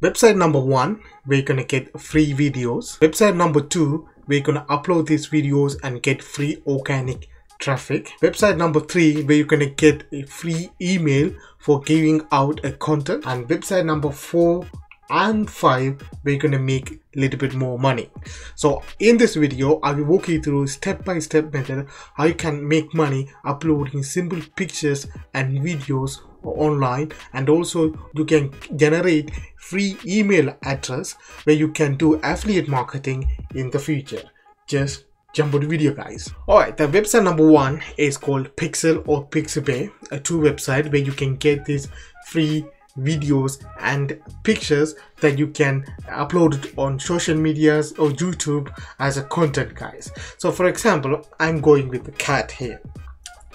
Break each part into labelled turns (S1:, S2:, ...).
S1: Website number 1, we're gonna get free videos. Website number 2, we're gonna upload these videos and get free organic traffic. Website number 3, where you're gonna get a free email for giving out a content. And website number 4 and 5, we're gonna make a little bit more money. So in this video, I will walk you through step-by-step method how you can make money uploading simple pictures and videos online, and also you can generate free email address where you can do affiliate marketing in the future. Just jump on the video, guys. Alright, the website number 1 is called Pixel or Pixabay, a two website where you can get these free videos and pictures that you can upload it on social medias or YouTube as a content, guys. So for example, I'm going with the cat here,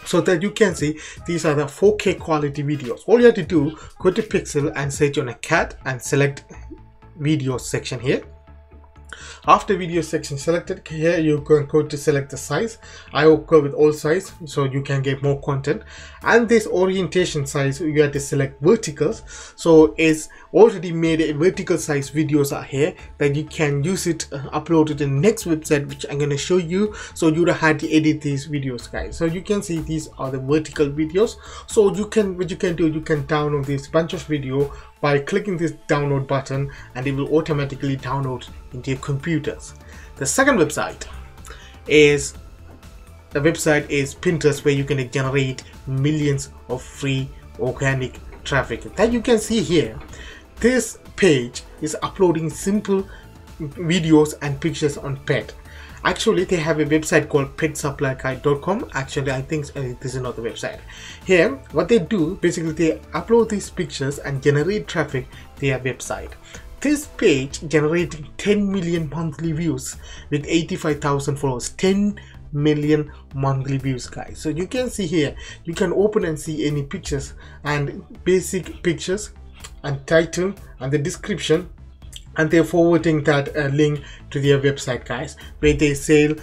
S1: so that you can see these are the 4K quality videos. All you have to do, go to Pixel and search on a cat and select video section here. After video section selected here, you can go to select the size. I will go with all size so you can get more content. And this orientation size, you have to select verticals. So it's already made a vertical size videos are here that you can use it, upload it in the next website, which I'm going to show you. So you don't have to edit these videos, guys. So you can see these are the vertical videos. So you can, what you can do, you can download this bunch of video by clicking this download button, and it will automatically download into your computers. The second website is Pinterest, where you can generate millions of free organic traffic. That you can see here. This page is uploading simple videos and pictures on pet. Actually, they have a website called petsupplyguide.com. Actually, I think this is not the website. Here, what they do, basically they upload these pictures and generate traffic to their website. This page generating 10 million monthly views with 85,000 followers. 10 million monthly views, guys. So you can see here, you can open and see any pictures and basic pictures and title and the description, and they're forwarding that link to their website, guys, where they sell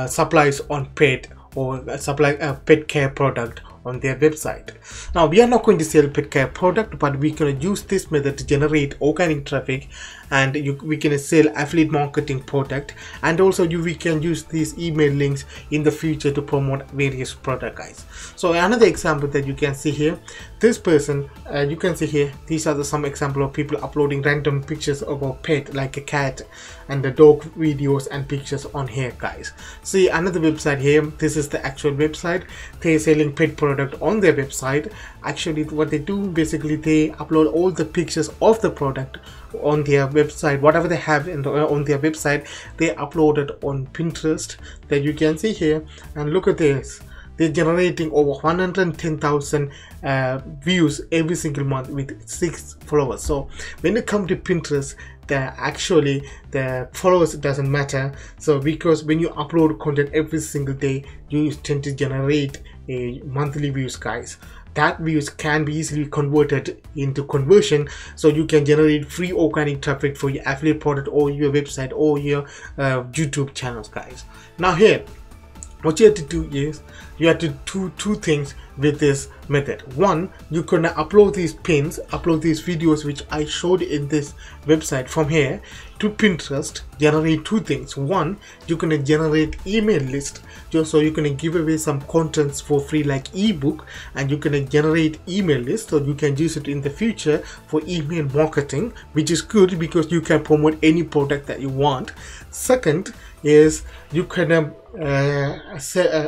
S1: supplies on pet or supply a pet care product on their website. Now we are not going to sell pet care product, but we can use this method to generate organic traffic, and we can sell affiliate marketing product, and also we can use these email links in the future to promote various product, guys. So another example that you can see here, this person, you can see here, these are some example of people uploading random pictures of a pet like a cat and the dog videos and pictures on here, guys. See another website here, this is the actual website. They're selling pet product on their website. Actually what they do, basically they upload all the pictures of the product on their website. Whatever they have on their website, they upload it on Pinterest, that you can see here. And look at this, they're generating over 110,000 views every single month with 6 followers. So when it comes to Pinterest, the followers doesn't matter. So because when you upload content every single day, you tend to generate a monthly views, guys. That views can be easily converted into conversion, so you can generate free organic traffic for your affiliate product or your website or your YouTube channels, guys. Now here, what you have to do is you have to do two things with this method. One, you can upload these pins, upload these videos which I showed in this website from here to Pinterest, generate two things. One, you can generate email list, just so you can give away some contents for free like ebook, and you can generate email list, so you can use it in the future for email marketing, which is good because you can promote any product that you want. Second is you can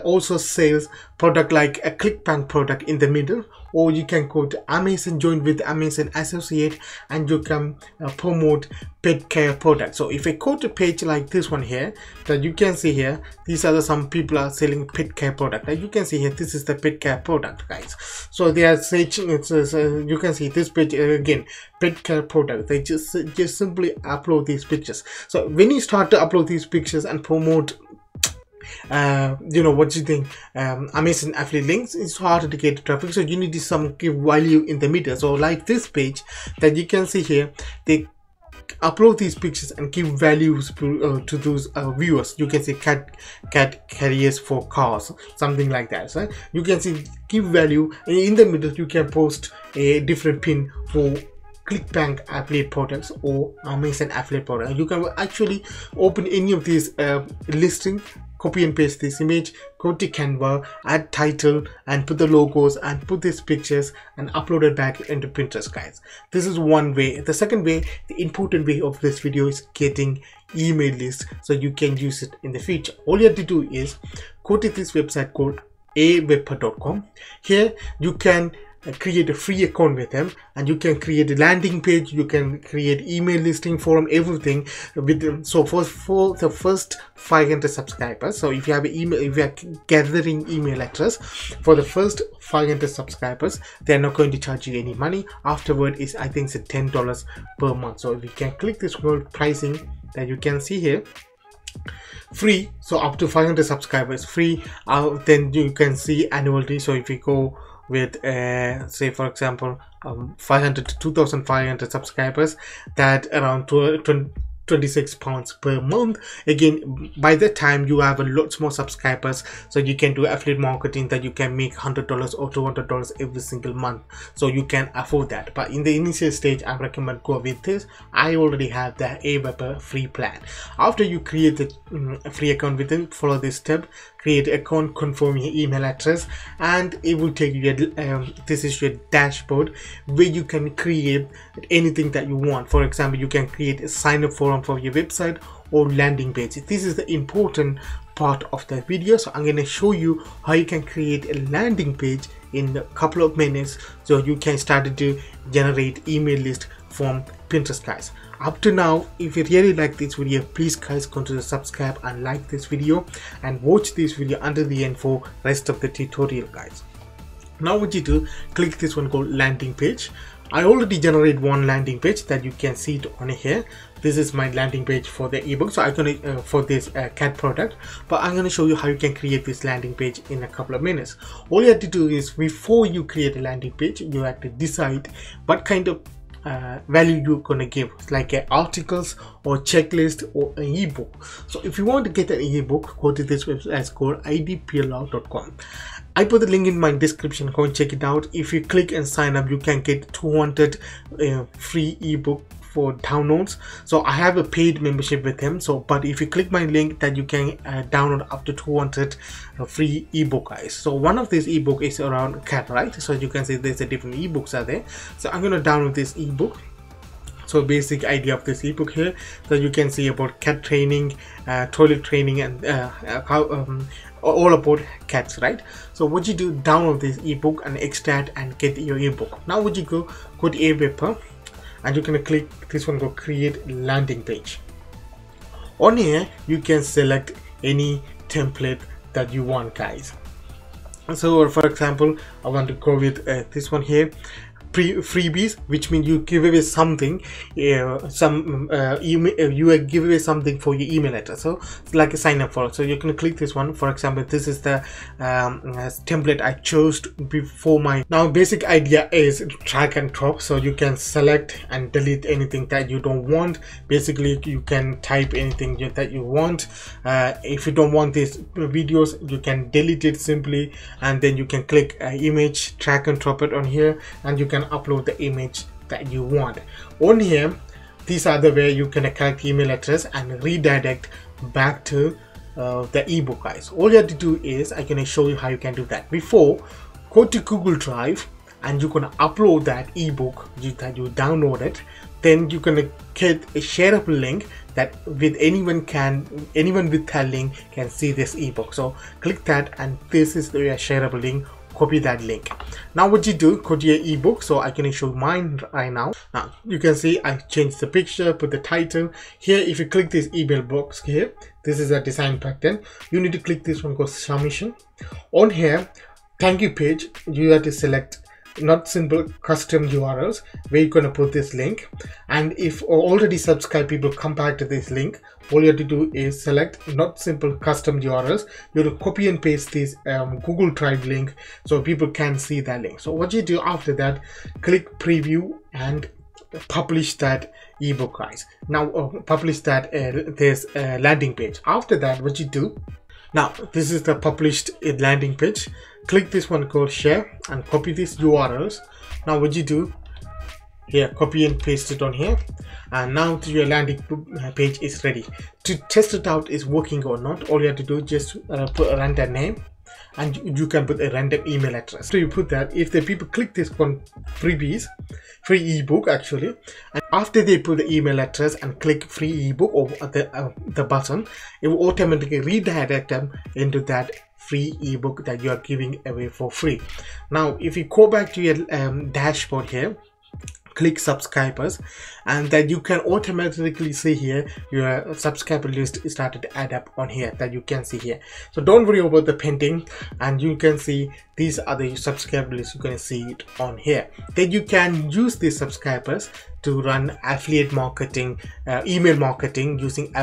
S1: also sales product like a clipchamp product in the middle, or you can go to Amazon, join with Amazon associate, and you can promote pet care products. So if I go to page like this one here, that you can see here, these are some people are selling pet care product. Like you can see here, this is the pet care product, guys. So they are searching, you can see this page again, pet care product. They just simply upload these pictures. So when you start to upload these pictures and promote what you think, Amazon affiliate links, it's harder to get traffic, so you need to give value in the middle. So like this page that you can see here, they upload these pictures and give values to those viewers. You can see cat carriers for cars, something like that. So you can see give value, and in the middle you can post a different pin for ClickBank affiliate products or Amazon affiliate product. You can actually open any of these listing, copy and paste this image, go to Canva, add title and put the logos and put these pictures and upload it back into Pinterest, guys. This is one way. The second way, the important way of this video, is getting email list so you can use it in the future. All you have to do is go to this website called awebper.com. Here you can create a free account with them and you can create a landing page, you can create email listing forum, everything with them. So for the first 500 subscribers, so if you have an email, if you are gathering email address for the first 500 subscribers, they're not going to charge you any money. Afterward is, I think it's $10 per month. So if you can click this word pricing that you can see here, free, so up to 500 subscribers free. Then you can see annually. So if you go with say for example 500 to 2500 subscribers, that around 26 pounds per month. Again, by the time you have a lot more subscribers, so you can do affiliate marketing that you can make $100 or $200 every single month, so you can afford that. But in the initial stage, I recommend go with this. I already have the AWeber free plan. After you create the free account with them, follow this step: create account, confirm your email address, and it will take you this is your dashboard where you can create anything that you want. For example, you can create a sign up form for your website or landing page. This is the important part of the video, so I'm going to show you how you can create a landing page in a couple of minutes so you can start to generate email list from Pinterest, guys. Up to now, if you really like this video, please guys consider subscribe and like this video and watch this video until the end for rest of the tutorial, guys. Now what you do, click this one called landing page. I already generated one landing page that you can see it on here. This is my landing page for the ebook, so I'm gonna for this cat product, but I'm gonna show you how you can create this landing page in a couple of minutes. All you have to do is, before you create a landing page, you have to decide what kind of value you're gonna give, like articles or checklist or an ebook. So if you want to get an ebook, go to this website. It's called idplr.com. I put the link in my description. Go and check it out. If you click and sign up, you can get 200 free ebook for downloads. So I have a paid membership with them, so but if you click my link, that you can download up to 200 free ebook, guys. So one of these ebook is around cat, right? So you can see there's a different ebooks are there. So I'm going to download this ebook. So basic idea of this ebook here, so you can see about cat training, toilet training, and all about cats, right? So what you do, download this ebook and extract and get your ebook. Now what you go to AWeber and you're gonna click this one, go create landing page. On here you can select any template that you want, guys. So for example, I want to go with this one here, freebies, which means you give away something, email, you give away something for your email address. So it's like a sign up for. So you can click this one. For example, this is the template I chose before my. Now basic idea is drag and drop, so you can select and delete anything that you don't want. Basically you can type anything that you want. If you don't want these videos, you can delete it simply, and then you can click image, drag and drop it on here, and you can upload the image that you want. On here, these are the way you can collect email address and redirect back to the ebook, guys. All you have to do is, I'm gonna show you how you can do that. Before, go to Google Drive and you're gonna upload that ebook that you downloaded. Then you're gonna get a shareable link that with anyone with that link can see this ebook. So click that, and this is the shareable link. Copy that link. Now what you do, go to your ebook. So I can show mine right now. Now you can see I changed the picture, put the title here. If you click this email box here, this is a design pattern. You need to click this one called submission. On here, thank you page, you have to select not simple custom URLs where you're going to put this link. And if already subscribed people come back to this link, all you have to do is select not simple custom URLs. You have to copy and paste this Google Drive link so people can see that link. So what you do after that, click preview and publish that ebook, guys. Now publish that this landing page. After that, what you do, now this is the published landing page. Click this one called share and copy these URLs. Now what you do, here, copy and paste it on here, and now your landing page is ready. To test it out is working or not, all you have to do is just put a random name, and you can put a random email address. So you put that, if the people click this one free ebook actually, and after they put the email address and click free ebook or the button, it will automatically redirect them into that free ebook that you are giving away for free. Now if you go back to your dashboard here, click subscribers, and then you can automatically see here your subscriber list started to add up on here, that you can see here. So don't worry about the pending, and you can see these are the subscriber lists. You're going to see it on here. Then you can use these subscribers to run affiliate marketing, email marketing using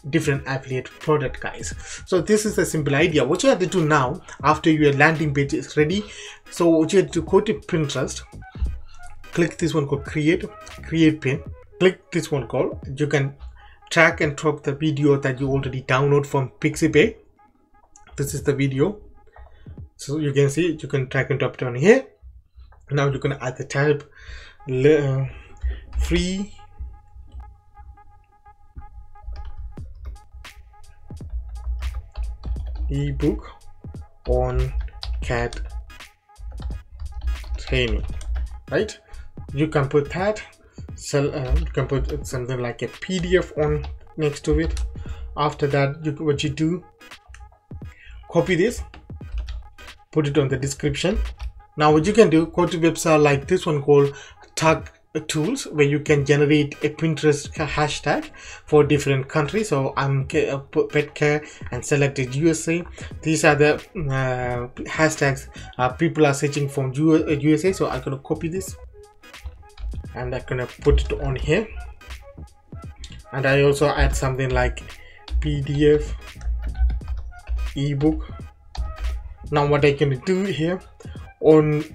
S1: different affiliate product guys. So this is a simple idea. What you have to do now, after your landing page is ready, so what you have to go to Pinterest, click this one called create pin, click this one called, you can track and drop the video that you already download from Pixabay. This is the video, so you can see it, you can drag and drop it on here. Now you're going to add the tab free ebook on cat training, right? You can put that, you can put something like a PDF on next to it. After that, what you do, copy this, put it on the description. Now what you can do, go to website like this one called Tag Tools, where you can generate a Pinterest hashtag for different countries. So I'm pet care and selected USA. These are the hashtags people are searching from USA. So I'm gonna copy this and I'm gonna put it on here, and I also add something like PDF ebook. Now what I can do here, on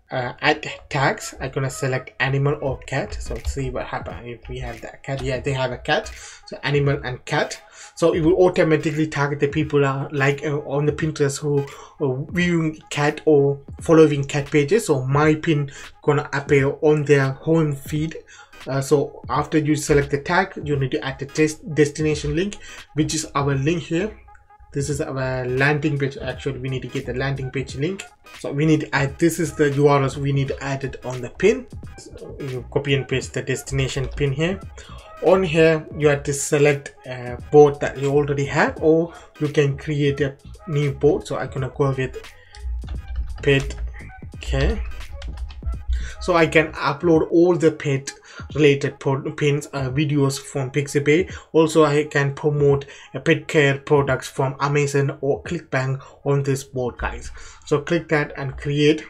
S1: add tags, I'm gonna select animal or cat. So let's see what happens if we have that cat. Yeah, they have a cat, so animal and cat. So it will automatically target the people like on the Pinterest who are viewing cat or following cat pages. So my pin gonna appear on their home feed. So after you select the tag, you need to add the destination link, which is our link here. This is our landing page. Actually, we need to get the landing page link. So we need to add, this is the URLs we need to add it on the pin. So you copy and paste the destination pin here. On here, you have to select a board that you already have, or you can create a new board. So I'm gonna go with pet care. So I can upload all the pet related pins, videos from Pixabay. Also I can promote pet care products from Amazon or ClickBank on this board guys. So click that and create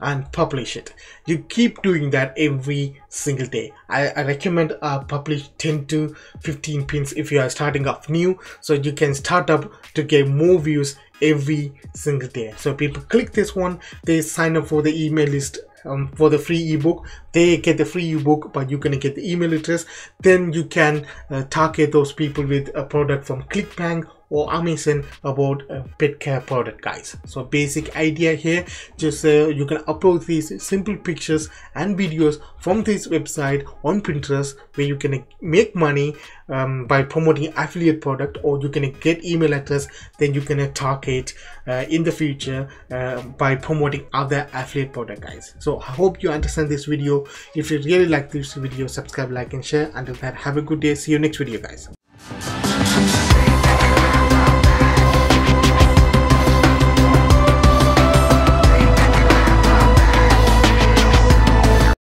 S1: and publish it. You keep doing that every single day. I recommend publish 10 to 15 pins if you are starting off new, so you can start up to get more views every single day. So people click this one, they sign up for the email list for the free ebook. They get the free ebook, but you're gonna get the email address. Then you can target those people with a product from ClickBank or Amazon about a pet care product guys. So basic idea here, just you can upload these simple pictures and videos from this website on Pinterest, where you can make money by promoting affiliate product, or you can get email address. Then you can target in the future by promoting other affiliate product guys. So I hope you understand this video. If you really like this video, subscribe, like and share. Until that, have a good day. See you next video guys.